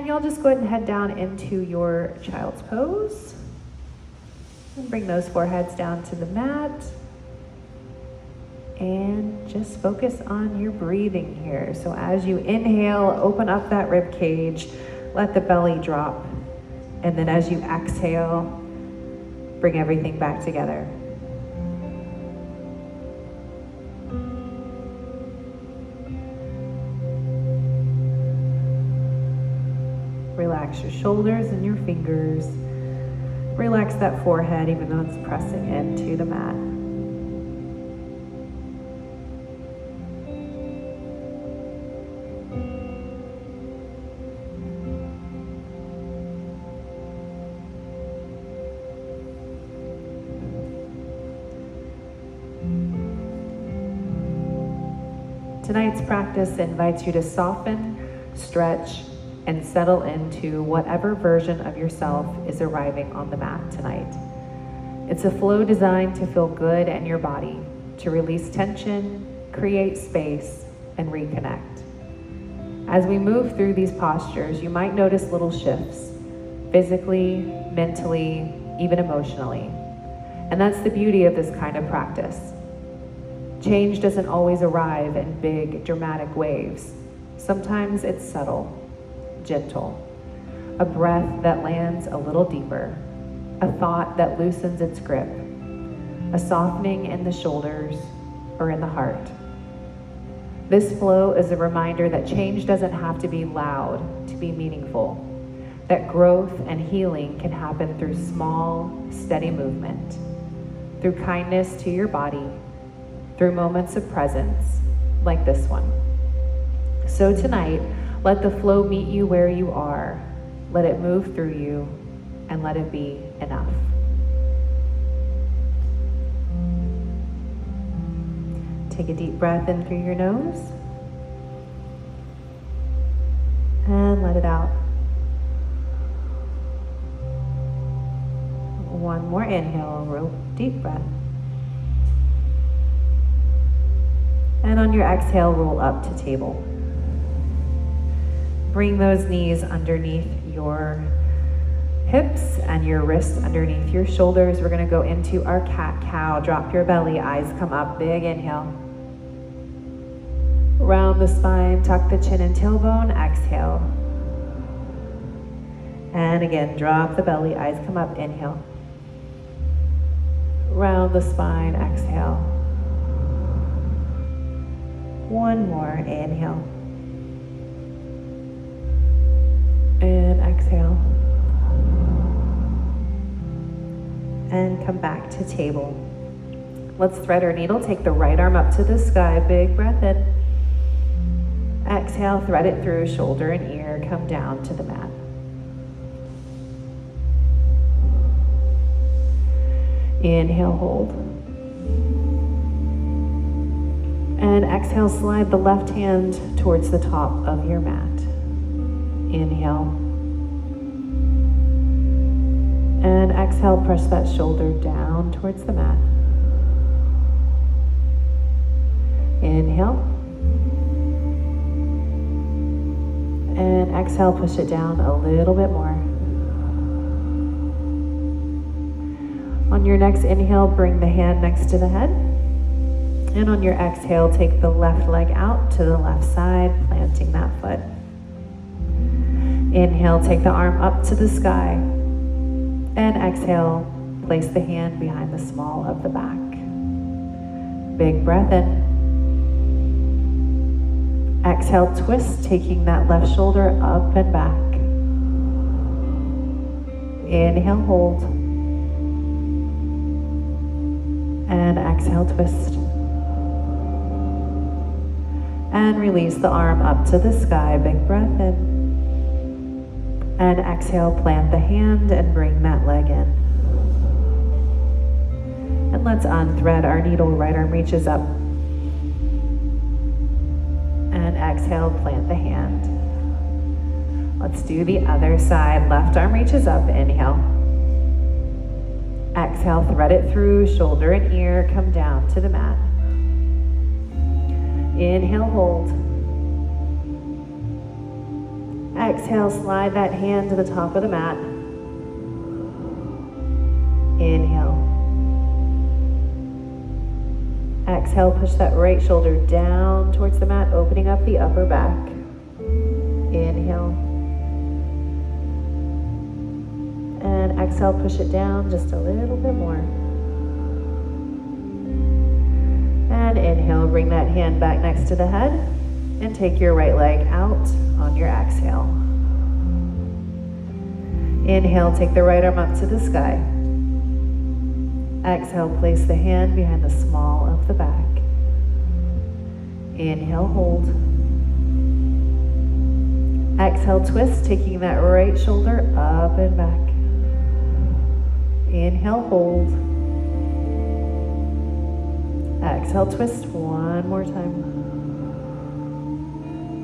And you'll just go ahead and head down into your child's pose. And bring those foreheads down to the mat. And just focus on your breathing here. So as you inhale, open up that rib cage, let the belly drop. And then as you exhale, bring everything back together. Relax your shoulders and your fingers. Relax that forehead even though it's pressing into the mat. Tonight's practice invites you to soften, stretch, and settle into whatever version of yourself is arriving on the mat tonight. It's a flow designed to feel good in your body, to release tension, create space, and reconnect. As we move through these postures, you might notice little shifts, physically, mentally, even emotionally. And that's the beauty of this kind of practice. Change doesn't always arrive in big, dramatic waves. Sometimes it's subtle, gentle, a breath that lands a little deeper, a thought that loosens its grip, a softening in the shoulders or in the heart. This flow is a reminder that change doesn't have to be loud to be meaningful, that growth and healing can happen through small, steady movement, through kindness to your body, through moments of presence like this one. So tonight, let the flow meet you where you are. Let it move through you and let it be enough. Take a deep breath in through your nose and let it out. One more inhale, real deep breath. And on your exhale, roll up to table. Bring those knees underneath your hips and your wrists underneath your shoulders. We're gonna go into our cat-cow. Drop your belly, eyes come up, big inhale. Round the spine, tuck the chin and tailbone, exhale. And again, drop the belly, eyes come up, inhale. Round the spine, exhale. One more, inhale. And exhale. And come back to table. Let's thread our needle. Take the right arm up to the sky. Big breath in. Exhale, thread it through shoulder and ear. Come down to the mat. Inhale, hold. And exhale, slide the left hand towards the top of your mat. Inhale. And exhale, press that shoulder down towards the mat. Inhale. And exhale, push it down a little bit more. On your next inhale, bring the hand next to the head. And on your exhale, take the left leg out to the left side, planting that foot. Inhale, take the arm up to the sky. And exhale, place the hand behind the small of the back. Big breath in. Exhale, twist, taking that left shoulder up and back. Inhale, hold. And exhale, twist. And release the arm up to the sky. Big breath in. And exhale, plant the hand and bring that leg in. And let's unthread our needle. Right arm reaches up. And exhale, plant the hand. Let's do the other side. Left arm reaches up. Inhale. Exhale, thread it through shoulder and ear. Come down to the mat. Inhale, hold. Exhale, slide that hand to the top of the mat. Inhale. Exhale, push that right shoulder down towards the mat, opening up the upper back. Inhale. And exhale, push it down just a little bit more. And inhale, bring that hand back next to the head and take your right leg out on your exhale. Inhale, take the right arm up to the sky. Exhale, place the hand behind the small of the back. Inhale, hold. Exhale, twist, taking that right shoulder up and back. Inhale, hold. Exhale, twist one more time.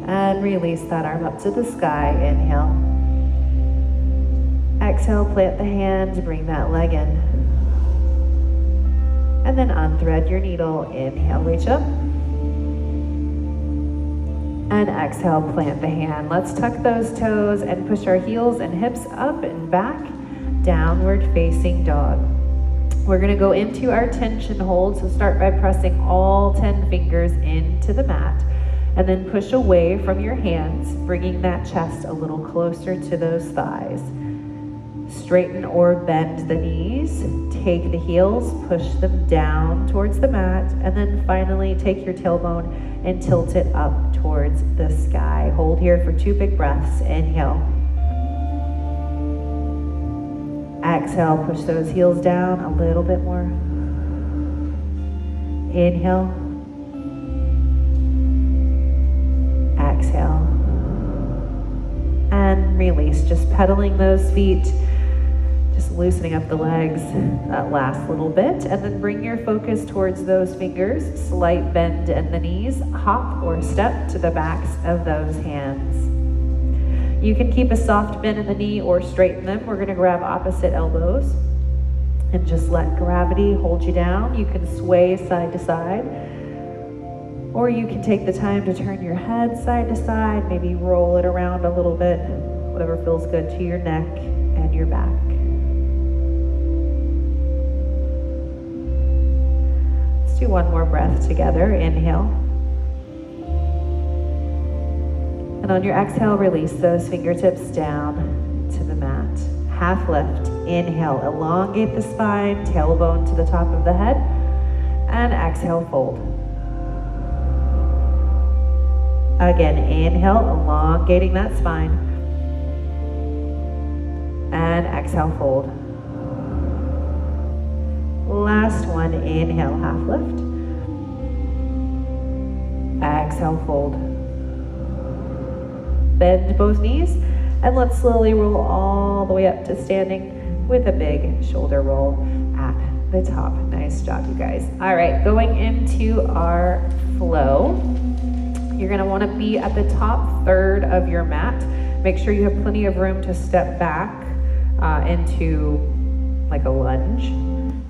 And release that arm up to the sky. Inhale. Exhale, plant the hand, bring that leg in. And then unthread your needle. Inhale, reach up. And exhale, plant the hand. Let's tuck those toes and push our heels and hips up and back. Downward facing dog. We're going to go into our tension hold. So start by pressing all 10 fingers into the mat. And then push away from your hands, bringing that chest a little closer to those thighs. Straighten or bend the knees. Take the heels, push them down towards the mat, and then finally take your tailbone and tilt it up towards the sky. Hold here for 2 big breaths. Inhale. Exhale, push those heels down a little bit more. Inhale. Exhale. And release, just pedaling those feet. Just loosening up the legs that last little bit, and then bring your focus towards those fingers. Slight bend in the knees, hop or step to the backs of those hands. You can keep a soft bend in the knee or straighten them. We're going to grab opposite elbows and just let gravity hold you down. You can sway side to side, or you can take the time to turn your head side to side, maybe roll it around a little bit, whatever feels good to your neck and your back. Do one more breath together. Inhale. And on your exhale, release those fingertips down to the mat. Half lift. Inhale, elongate the spine, tailbone to the top of the head. And exhale, fold. Again, inhale, elongating that spine. And exhale, fold. Last one, inhale, half lift. Exhale, fold. Bend both knees, and let's slowly roll all the way up to standing with a big shoulder roll at the top. Nice job, you guys. All right, going into our flow. You're gonna wanna be at the top third of your mat. Make sure you have plenty of room to step back into like a lunge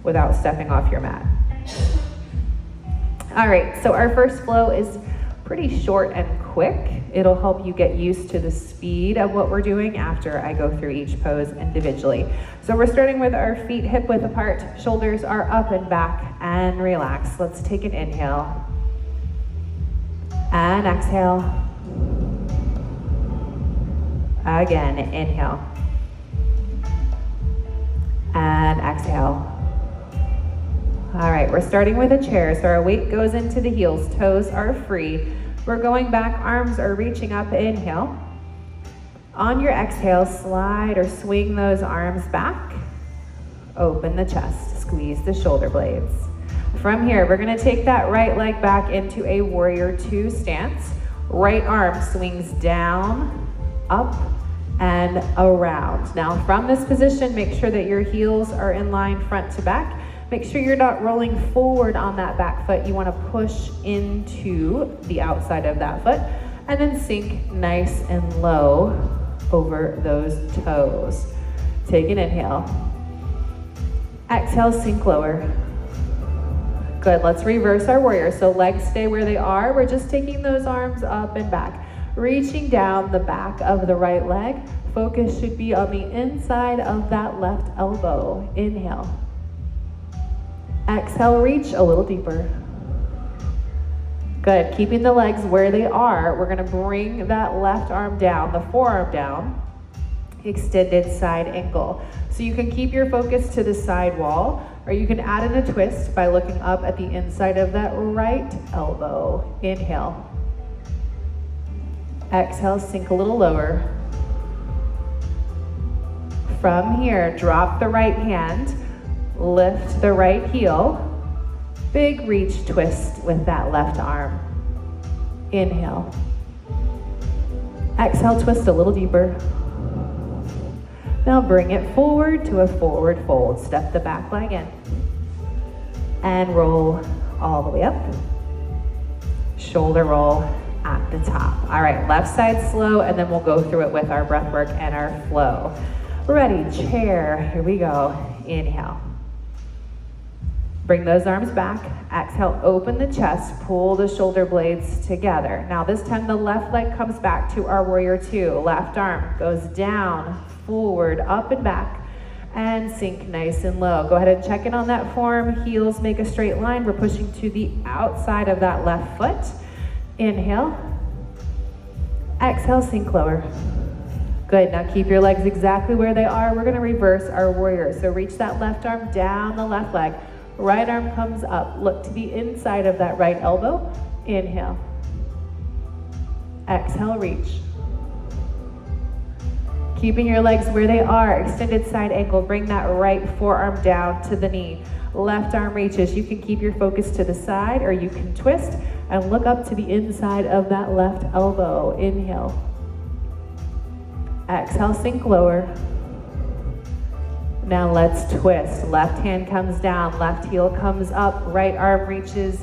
without stepping off your mat. All right, so our first flow is pretty short and quick. It'll help you get used to the speed of what we're doing after I go through each pose individually. So we're starting with our feet hip width apart, shoulders are up and back, and relax. Let's take an inhale. And exhale. Again, inhale. And exhale. All right, we're starting with a chair, so our weight goes into the heels, toes are free. We're going back, arms are reaching up, inhale. On your exhale, slide or swing those arms back. Open the chest, squeeze the shoulder blades. From here, we're gonna take that right leg back into a warrior two stance. Right arm swings down, up, and around. Now from this position, make sure that your heels are in line front to back. Make sure you're not rolling forward on that back foot. You want to push into the outside of that foot and then sink nice and low over those toes. Take an inhale. Exhale, sink lower. Good, let's reverse our warrior. So legs stay where they are. We're just taking those arms up and back. Reaching down the back of the right leg. Focus should be on the inside of that left elbow. Inhale. Exhale, reach a little deeper. Good, keeping the legs where they are. We're gonna bring that left arm down, the forearm down, extended side ankle. So you can keep your focus to the side wall, or you can add in a twist by looking up at the inside of that right elbow. Inhale. Exhale, sink a little lower. From here, drop the right hand, lift the right heel, big reach twist with that left arm. Inhale. Exhale, twist a little deeper. Now bring it forward to a forward fold. Step the back leg in. And roll all the way up. Shoulder roll at the top. All right, left side slow, and then we'll go through it with our breath work and our flow. Ready, chair, here we go. Inhale. Bring those arms back. Exhale, open the chest, pull the shoulder blades together. Now this time the left leg comes back to our warrior two. Left arm goes down, forward, up and back, and sink nice and low. Go ahead and check in on that form. Heels make a straight line. We're pushing to the outside of that left foot. Inhale. Exhale, sink lower. Good, now keep your legs exactly where they are. We're gonna reverse our warrior. So reach that left arm down the left leg. Right arm comes up. Look to the inside of that right elbow. Inhale. Exhale, reach. Keeping your legs where they are. Extended side ankle. Bring that right forearm down to the knee. Left arm reaches. You can keep your focus to the side, or you can twist and look up to the inside of that left elbow. Inhale. Exhale, sink lower. Now let's twist. Left hand comes down, left heel comes up, right arm reaches.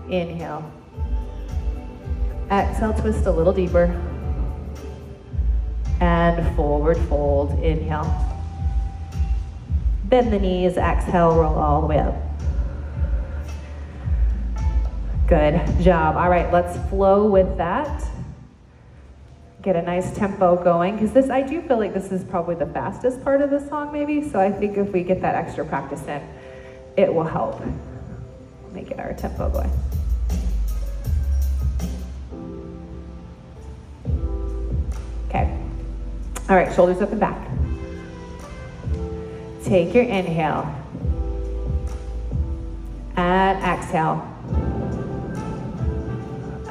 Inhale. Exhale, twist a little deeper. And forward fold. Inhale. Bend the knees, exhale, roll all the way up. Good job. All right, let's flow with that. Get a nice tempo going, because this, I do feel like this is probably the fastest part of the song maybe, so I think if we get that extra practice in, it will help. Let me get our tempo going. Okay. All right, shoulders up and back. Take your inhale. And exhale.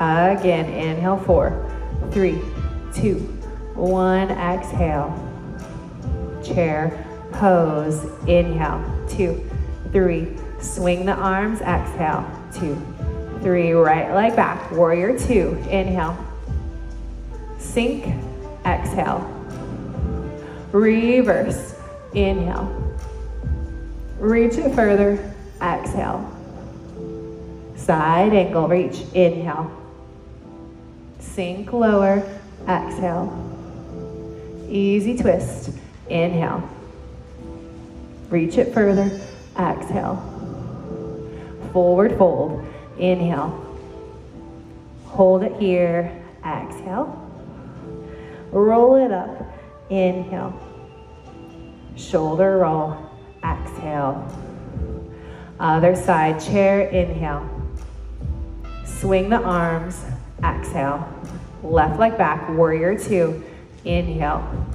Again, inhale, 4, 3, 2, 1, exhale. Chair, pose, inhale, 2, 3, swing the arms, exhale, 2, 3, right leg back, warrior 2, inhale, sink, exhale, reverse, inhale, reach it further, exhale, side angle, reach, inhale, sink lower, exhale. Easy twist. Inhale. Reach it further. Exhale. Forward fold. Inhale. Hold it here. Exhale. Roll it up. Inhale. Shoulder roll. Exhale. Other side. Chair. Inhale. Swing the arms. Exhale. Left leg back, warrior 2. Inhale.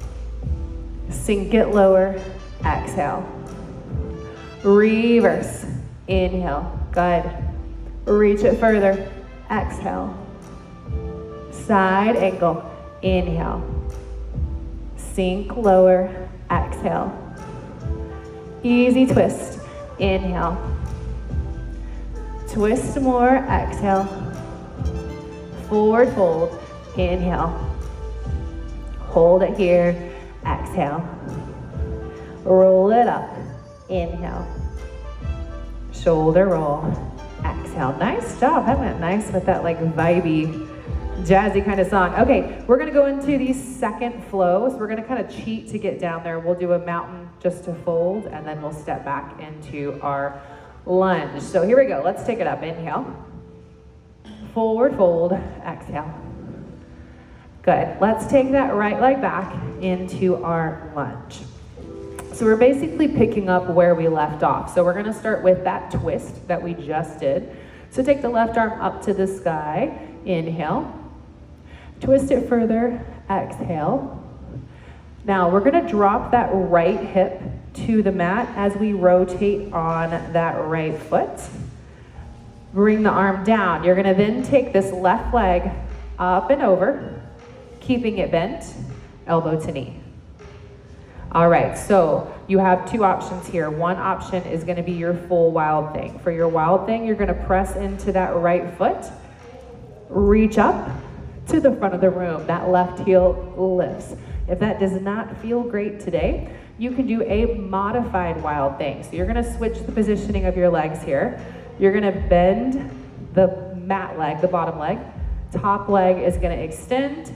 Sink it lower. Exhale. Reverse. Inhale. Good. Reach it further. Exhale. Side angle. Inhale. Sink lower. Exhale. Easy twist. Inhale. Twist more. Exhale. Forward fold. Inhale. Hold it here. Exhale. Roll it up. Inhale. Shoulder roll. Exhale. Nice job. That went nice with that like vibey, jazzy kind of song. Okay, we're gonna go into the second flow. So we're gonna kind of cheat to get down there. We'll do a mountain just to fold, and then we'll step back into our lunge. So here we go. Let's take it up. Inhale. Forward fold. Exhale. Good. Let's take that right leg back into our lunge. So we're basically picking up where we left off. So we're going to start with that twist that we just did. So take the left arm up to the sky. Inhale. Twist it further. Exhale. Now we're going to drop that right hip to the mat as we rotate on that right foot. Bring the arm down. You're going to then take this left leg up and over, keeping it bent, elbow to knee. All right, so you have two options here. One option is going to be your full wild thing. For your wild thing, you're going to press into that right foot, reach up to the front of the room. That left heel lifts. If that does not feel great today, you can do a modified wild thing. So you're going to switch the positioning of your legs here. You're going to bend the mat leg, the bottom leg. Top leg is going to extend.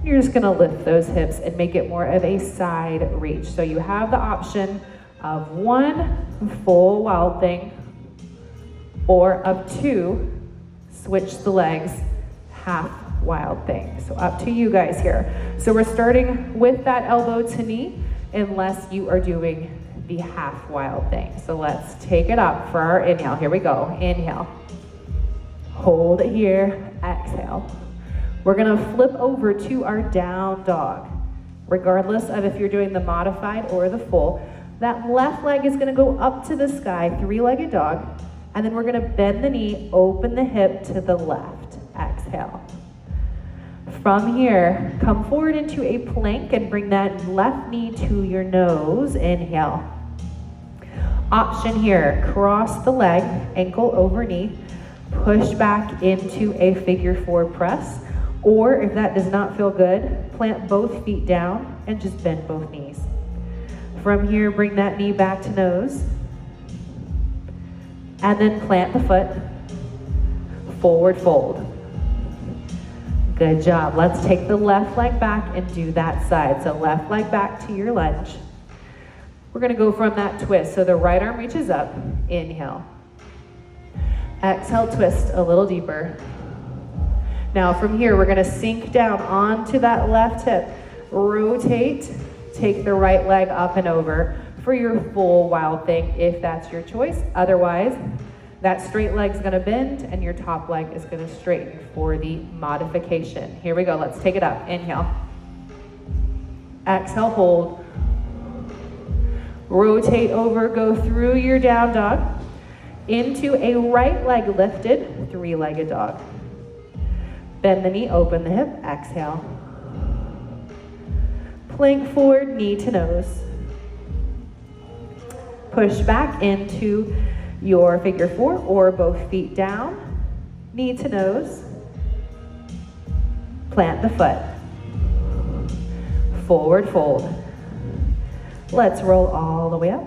You're just going to lift those hips and make it more of a side reach. So you have the option of one full wild thing or of two, switch the legs, half wild thing. So up to you guys here. So we're starting with that elbow to knee unless you are doing the half wild thing. So let's take it up for our inhale. Here we go. Inhale. Hold it here. Exhale. We're going to flip over to our down dog. Regardless of if you're doing the modified or the full, that left leg is going to go up to the sky, three-legged dog, and then we're going to bend the knee, open the hip to the left. Exhale. From here, come forward into a plank and bring that left knee to your nose. Inhale. Option here, cross the leg, ankle over knee, push back into a figure four press, or if that does not feel good, plant both feet down and just bend both knees. From here, bring that knee back to nose, and then plant the foot, forward fold. Good job. Let's take the left leg back and do that side. So left leg back to your lunge. We're going to go from that twist. So the right arm reaches up. Inhale. Exhale, twist a little deeper. Now from here, we're going to sink down onto that left hip. Rotate. Take the right leg up and over for your full wild thing if that's your choice. Otherwise, that straight leg's going to bend and your top leg is going to straighten for the modification. Here we go. Let's take it up. Inhale. Exhale, hold. Rotate over, go through your down dog into a right leg lifted, three-legged dog. Bend the knee, open the hip, exhale. Plank forward, knee to nose. Push back into your figure four or both feet down, knee to nose. Plant the foot. Forward fold. Let's roll all the way up.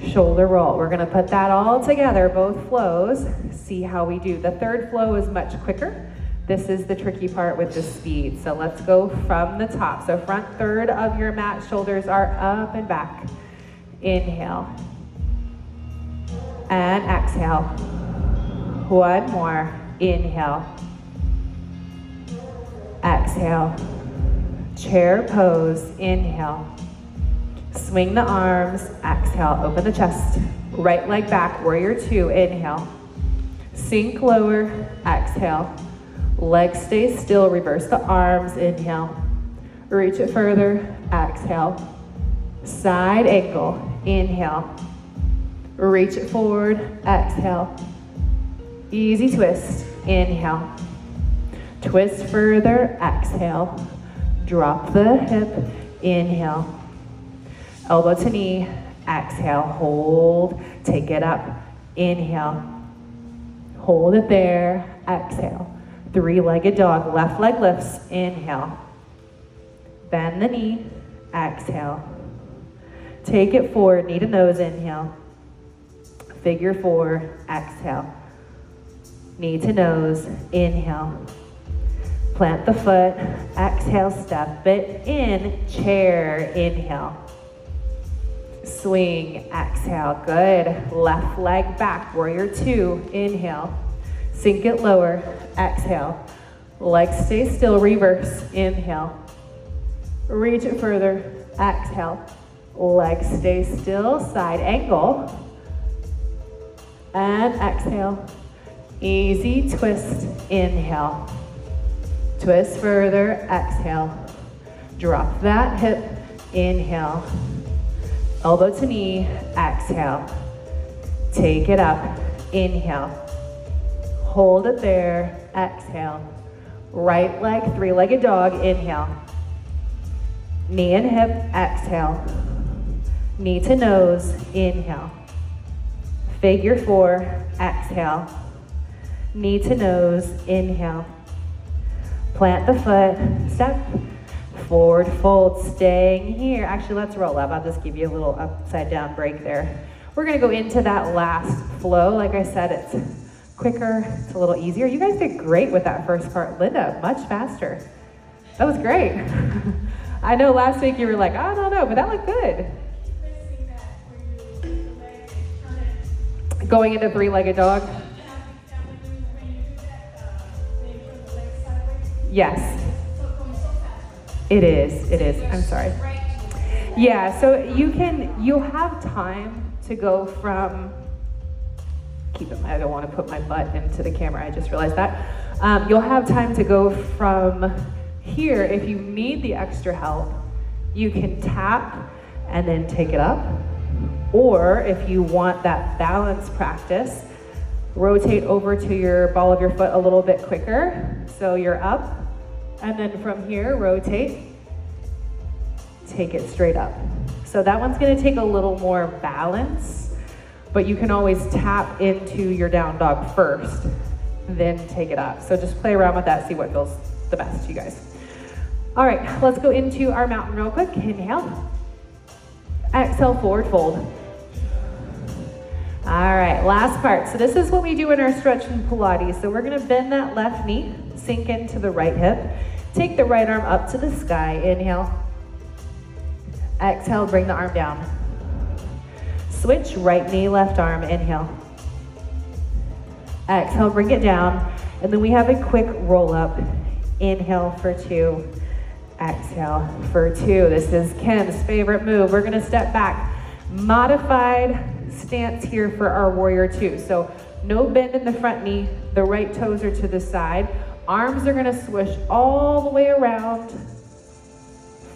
Shoulder roll. We're going to put that all together, both flows. See how we do. The third flow is much quicker. This is the tricky part with the speed. So let's go from the top. So front third of your mat, shoulders are up and back. Inhale. And exhale. One more. Inhale. Exhale. Chair pose. Inhale. Swing the arms. Exhale. Open the chest. Right leg back. Warrior two. Inhale. Sink lower. Exhale. Legs stay still. Reverse the arms. Inhale. Reach it further. Exhale. Side ankle. Inhale. Reach it forward. Exhale. Easy twist. Inhale. Twist further. Exhale. Drop the hip. Inhale. Elbow to knee. Exhale. Hold. Take it up. Inhale. Hold it there. Exhale. Three-legged dog. Left leg lifts. Inhale. Bend the knee. Exhale. Take it forward. Knee to nose. Inhale. Figure four. Exhale. Knee to nose. Inhale. Plant the foot. Exhale. Step it in. Chair. Inhale. Swing. Exhale. Good. Left leg back. Warrior two. Inhale. Sink it lower. Exhale. Legs stay still, reverse, inhale. Reach it further, exhale. Legs stay still, side angle. And exhale. Easy twist, inhale. Twist further, exhale. Drop that hip, inhale. Elbow to knee, exhale. Take it up, inhale. Hold it there, exhale. Right leg, three-legged dog, inhale. Knee and hip, exhale. Knee to nose, inhale. Figure four, exhale. Knee to nose, inhale. Plant the foot, step, forward fold, staying here. Actually, let's roll up. I'll just give you a little upside down break there. We're gonna go into that last flow. Like I said, it's quicker, it's a little easier. You guys did great with that first part. Linda, much faster. That was great. I know last week you were like, I don't know, but that looked good. Going into three-legged dog. Yes. It is. I'm sorry. Yeah, so you'll have time to go from, I don't want to put my butt into the camera, I just realized that. You'll have time to go from here. If you need the extra help, you can tap and then take it up. Or if you want that balance practice, rotate over to your ball of your foot a little bit quicker. So you're up, and then from here, rotate, take it straight up. So that one's gonna take a little more balance, but you can always tap into your down dog first, then take it up. So just play around with that, see what feels the best to you guys. All right, let's go into our mountain real quick. Inhale, exhale, forward fold. All right, last part. So this is what we do in our stretch and Pilates. So we're gonna bend that left knee, sink into the right hip, take the right arm up to the sky, inhale. Exhale, bring the arm down. Switch, right knee, left arm, inhale. Exhale, bring it down. And then we have a quick roll up. Inhale for two, exhale for two. This is Kim's favorite move. We're gonna step back. Modified stance here for our warrior two. So no bend in the front knee, the right toes are to the side. Arms are gonna swish all the way around.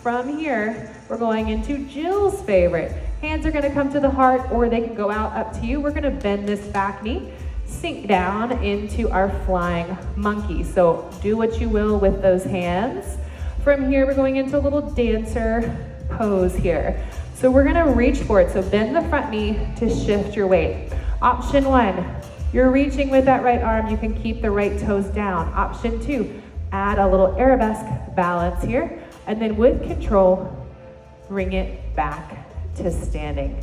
From here, we're going into Jill's favorite. Hands are gonna come to the heart or they can go out, up to you. We're gonna bend this back knee, sink down into our flying monkey. So do what you will with those hands. From here, we're going into a little dancer pose here. So we're gonna reach forward. So bend the front knee to shift your weight. Option one, you're reaching with that right arm. You can keep the right toes down. Option two, add a little arabesque balance here. And then with control, bring it back to standing.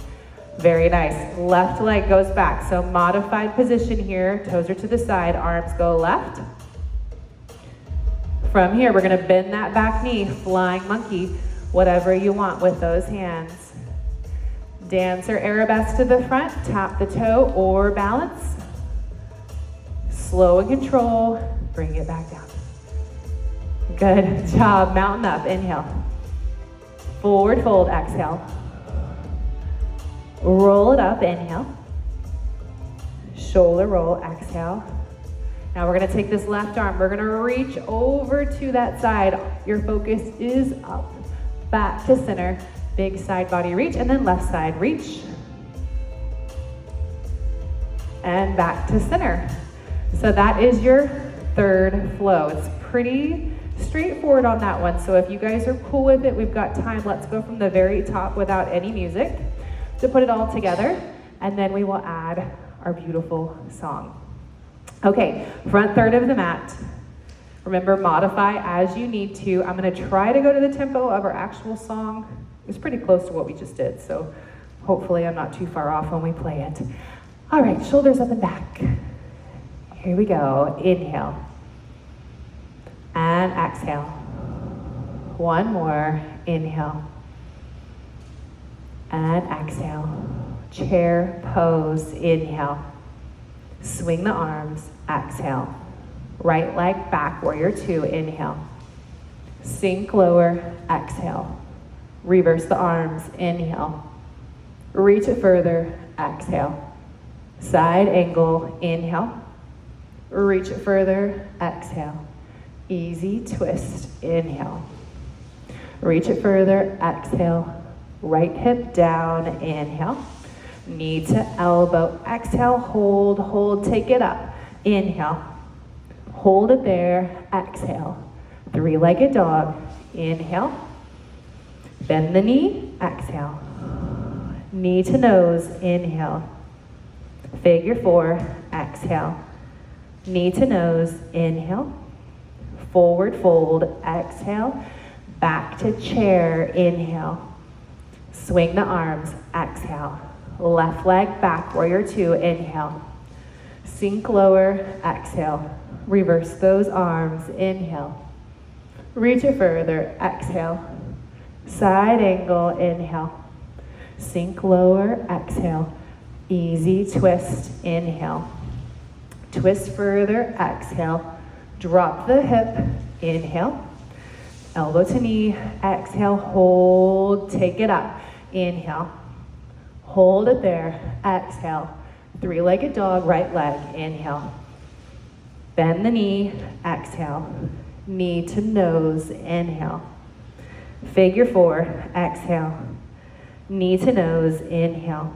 Very nice. Left leg goes back. So modified position here. Toes are to the side, arms go left. From here, we're gonna bend that back knee, flying monkey, whatever you want with those hands. Dancer arabesque to the front, tap the toe or balance. Slow and control, bring it back down. Good job, mountain up, inhale. Forward fold, exhale. Roll it up, inhale. Shoulder roll, exhale. Now we're gonna take this left arm, we're gonna reach over to that side. Your focus is up, back to center. Big side body reach, and then left side reach. And back to center. So that is your third flow. It's pretty straightforward on that one. So if you guys are cool with it, we've got time. Let's go from the very top without any music to put it all together. And then we will add our beautiful song. Okay, front third of the mat. Remember, modify as you need to. I'm gonna try to go to the tempo of our actual song. It's pretty close to what we just did, so hopefully I'm not too far off when we play it. All right, shoulders up and back. Here we go. Inhale. And exhale. One more. Inhale. And exhale. Chair pose. Inhale. Swing the arms. Exhale. Right leg back, warrior two, inhale. Sink lower, exhale. Reverse the arms, inhale. Reach it further, exhale. Side angle, inhale. Reach it further, exhale. Easy twist, inhale. Reach it further, exhale. Right hip down, inhale. Knee to elbow, exhale, hold, hold, take it up. Inhale. Hold it there, exhale. Three-legged dog, inhale. Bend the knee, exhale. Knee to nose, inhale. Figure four, exhale. Knee to nose, inhale. Forward fold, exhale. Back to chair, inhale. Swing the arms, exhale. Left leg back, warrior two, inhale. Sink lower, exhale. Reverse those arms, inhale. Reach it further, exhale. Side angle, inhale. Sink lower, exhale. Easy twist, inhale. Twist further, exhale. Drop the hip, inhale. Elbow to knee, exhale, hold, take it up. Inhale. Hold it there, exhale. Three-legged dog, right leg, inhale. Bend the knee, exhale. Knee to nose, inhale. Figure four, exhale. Knee to nose, inhale.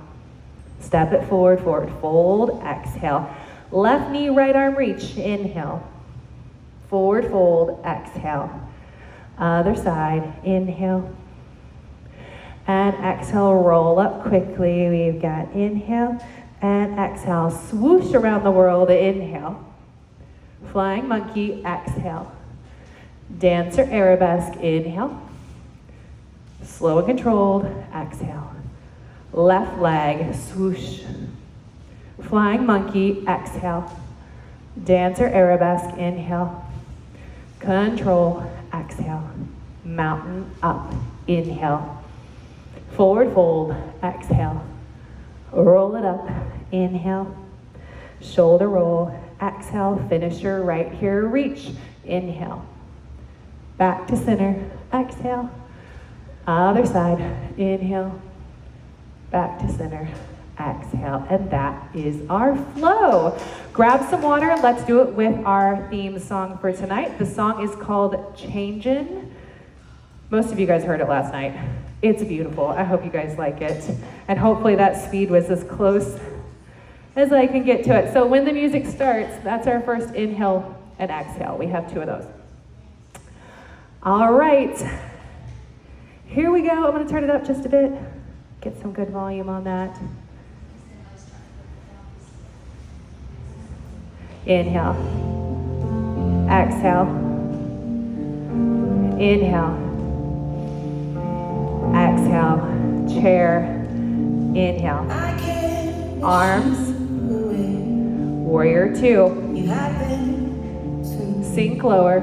Step it forward, forward fold, exhale. Left knee, right arm reach, inhale. Forward fold, exhale. Other side, inhale. And exhale, roll up quickly. We've got inhale and exhale. Swoosh around the world, inhale. Flying monkey, exhale. Dancer arabesque, inhale. Slow and controlled, exhale. Left leg, swoosh. Flying monkey, exhale. Dancer arabesque, inhale. Control, exhale. Mountain up, inhale. Forward fold, exhale. Roll it up, inhale. Shoulder roll, exhale. Finisher right here, reach, inhale. Back to center, exhale. Other side, inhale. Back to center, exhale. And that is our flow. Grab some water, let's do it with our theme song for tonight. The song is called Changin. Most of you guys heard it last night. It's beautiful. I hope you guys like it. And hopefully that speed was as close as I can get to it. So when the music starts, that's our first inhale and exhale. We have two of those. All right. Here we go. I'm going to turn it up just a bit. Get some good volume on that. Inhale. Exhale. Inhale. Exhale, chair, inhale. Arms, warrior two. Sink lower.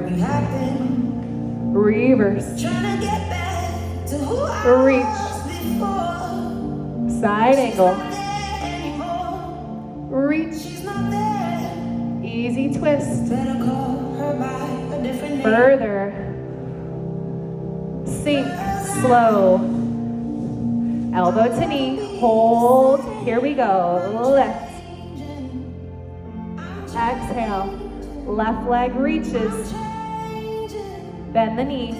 Reverse. Reach. Side angle. Reach. Easy twist. Further. Sink. Slow. Elbow to knee. Hold. Here we go. Lift. Exhale. Left leg reaches. Bend the knee.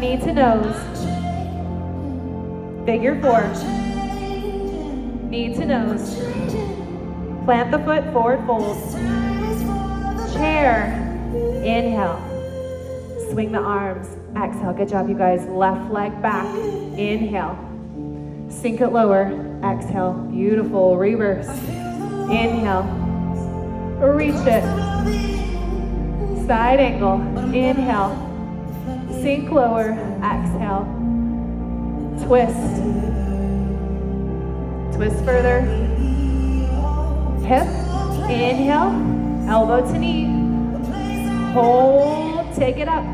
Knee to nose. Figure four. Knee to nose. Plant the foot, forward fold. Chair. Inhale. Swing the arms. Exhale. Good job, you guys. Left leg back. Inhale. Sink it lower. Exhale. Beautiful. Reverse. Inhale. Reach it. Side angle. Inhale. Sink lower. Exhale. Twist. Twist further. Hip. Inhale. Elbow to knee. Hold. Take it up.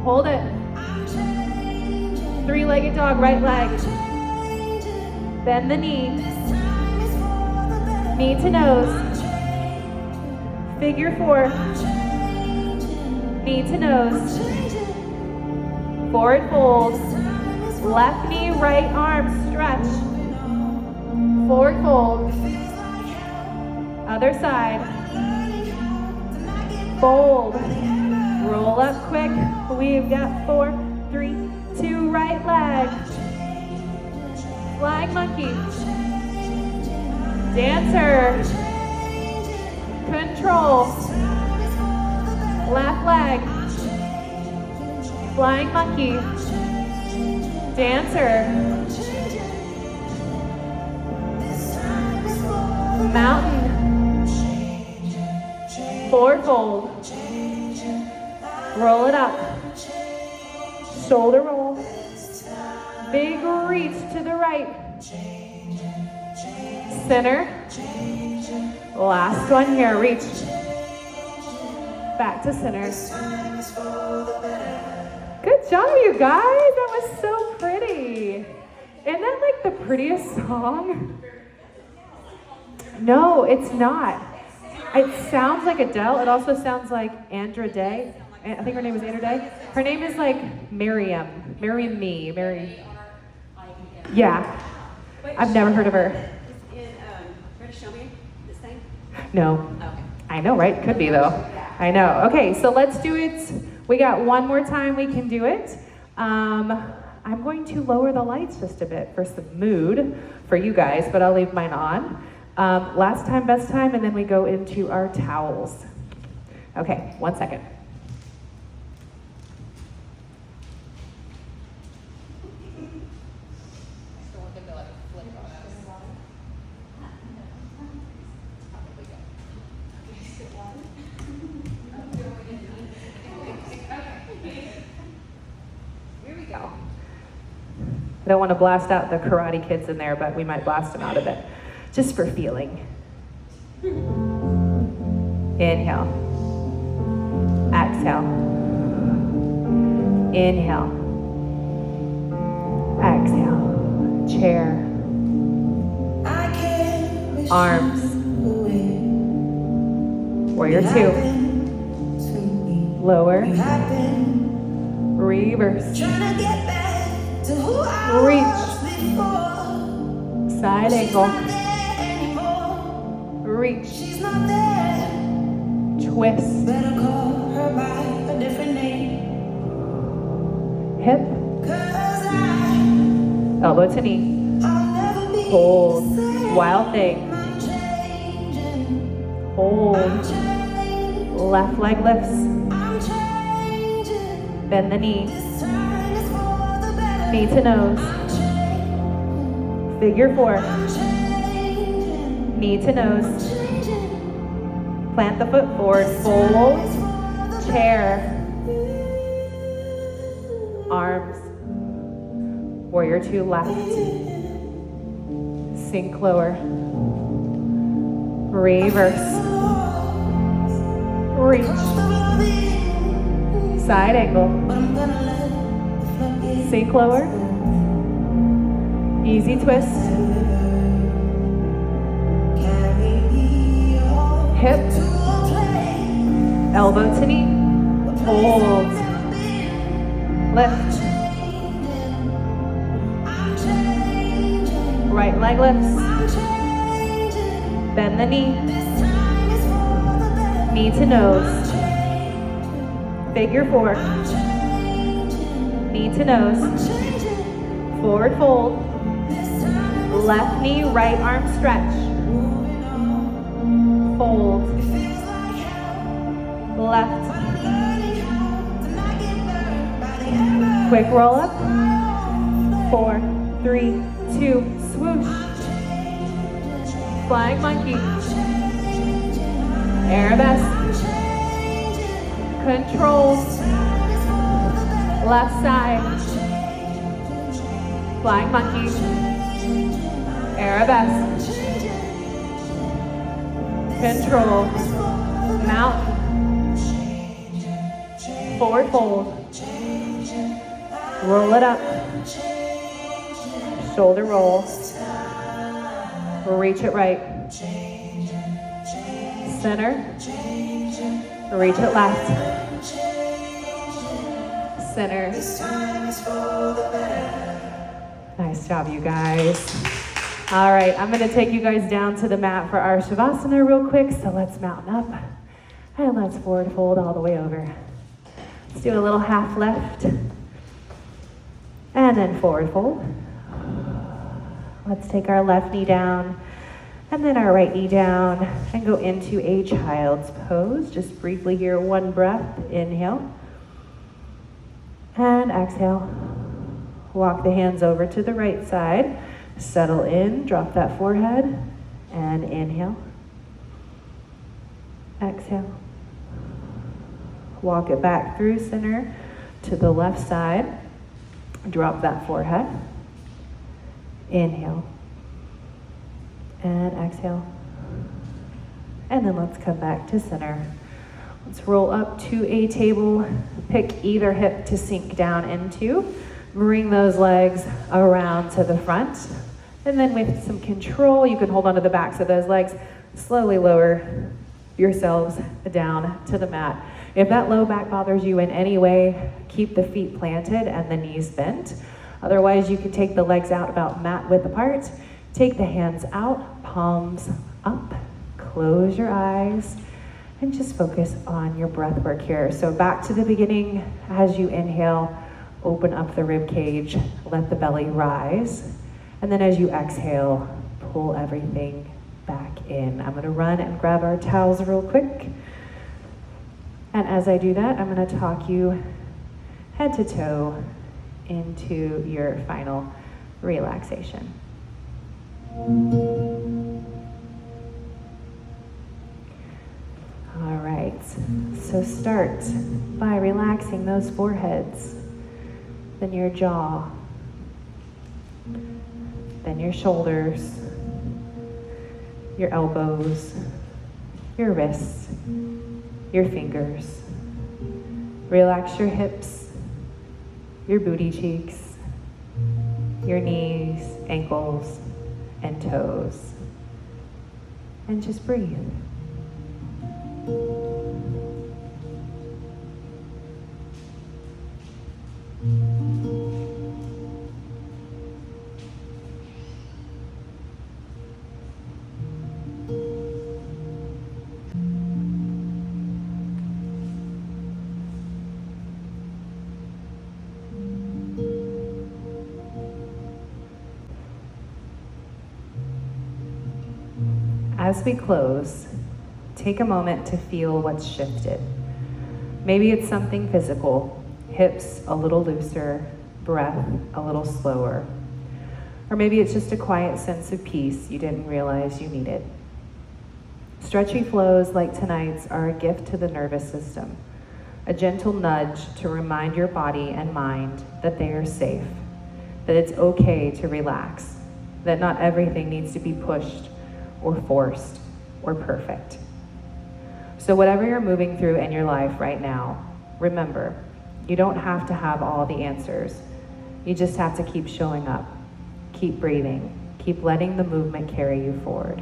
Hold it. Three-legged dog, right leg. Bend the knee. Knee to nose. Figure 4. Knee to nose. Forward fold. Left knee, right arm, stretch. Forward fold. Other side. Fold. Roll up quick. We've got 4, 3, 2, right leg. Flying monkey. Dancer. Control. Left leg. Flying monkey. Dancer. Mountain. Forward fold. Roll it up. Shoulder roll. Big reach to the right. Center. Last one here, reach. Back to center. Good job, you guys. That was so pretty. Isn't that like the prettiest song? No, it's not. It sounds like Adele. It also sounds like Andra Day. I think her name is Andra Day. Her name is like Marieme. Yeah. I've never heard of her. Ready to show me this thing? No. Okay. I know, right? Could be though. I know. Okay, so let's do it. We got one more time we can do it. I'm going to lower the lights just a bit for some mood for you guys, but I'll leave mine on. Last time, best time, and then we go into our towels. Okay, 1 second. I don't want to blast out the Karate Kids in there, but we might blast them out a bit, just for feeling. Inhale. Exhale. Inhale. Exhale. Chair. Arms. Warrior 2. Lower. Reverse. Reach. Side angle. Reach. Twist. Hip. Elbow to knee. Hold. Wild thing. Hold. Left leg lifts. Bend the knee. Knee to nose. Figure 4. Knee to nose. Plant the foot forward. Fold. Chair. Arms. Warrior 2 left. Sink lower. Reverse. Reach. Side angle. Sink lower. Easy twist. Hip. Elbow to knee. Hold. Lift. Right leg lifts. Bend the knee. Knee to nose. Figure 4. Knee to nose. Forward fold. Left knee, right arm stretch. Fold. Left. Quick roll up. 4, 3, 2, swoosh. Flying monkey. Arabesque. Control. Left side. Flying monkey. Arabesque. Control. Mountain. Forward fold. Roll it up. Shoulder roll. Reach it right. Center. Reach it left. Center. Nice job, you guys. All right, I'm gonna take you guys down to the mat for our Shavasana real quick. So let's mountain up and let's forward fold all the way over. Let's do a little half left and then forward fold. Let's take our left knee down and then our right knee down and go into a child's pose. Just briefly here, one breath, inhale and exhale. Walk the hands over to the right side. Settle in, drop that forehead, and inhale. Exhale. Walk it back through center to the left side. Drop that forehead. Inhale. And exhale. And then let's come back to center. Let's roll up to a table. Pick either hip to sink down into. Bring those legs around to the front. And then with some control, you can hold onto the backs of those legs. Slowly lower yourselves down to the mat. If that low back bothers you in any way, keep the feet planted and the knees bent. Otherwise, you can take the legs out about mat width apart. Take the hands out, palms up. Close your eyes and just focus on your breath work here. So back to the beginning. As you inhale, open up the rib cage, let the belly rise. And then as you exhale, pull everything back in. I'm gonna run and grab our towels real quick. And as I do that, I'm gonna talk you head to toe into your final relaxation. All right, so start by relaxing those foreheads, then your jaw, then your shoulders, your elbows, your wrists, your fingers. Relax your hips, your booty cheeks, your knees, ankles, and toes. And just breathe. As we close, take a moment to feel what's shifted. Maybe it's something physical, hips a little looser, breath a little slower. Or maybe it's just a quiet sense of peace you didn't realize you needed. Stretchy flows like tonight's are a gift to the nervous system, a gentle nudge to remind your body and mind that they are safe, that it's okay to relax, that not everything needs to be pushed or forced or perfect. So whatever you're moving through in your life right now, remember, you don't have to have all the answers. You just have to keep showing up, keep breathing, keep letting the movement carry you forward.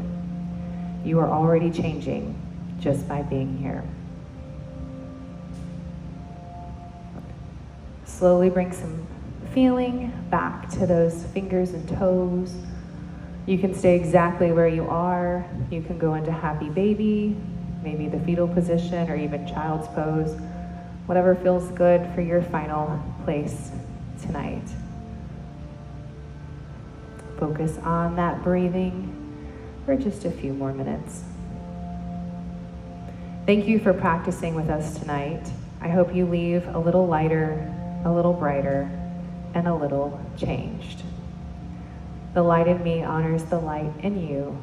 You are already changing just by being here. Slowly bring some feeling back to those fingers and toes. You can stay exactly where you are. You can go into happy baby, maybe the fetal position, or even child's pose. Whatever feels good for your final place tonight. Focus on that breathing for just a few more minutes. Thank you for practicing with us tonight. I hope you leave a little lighter, a little brighter, and a little changed. The light in me honors the light in you.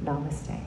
Namaste.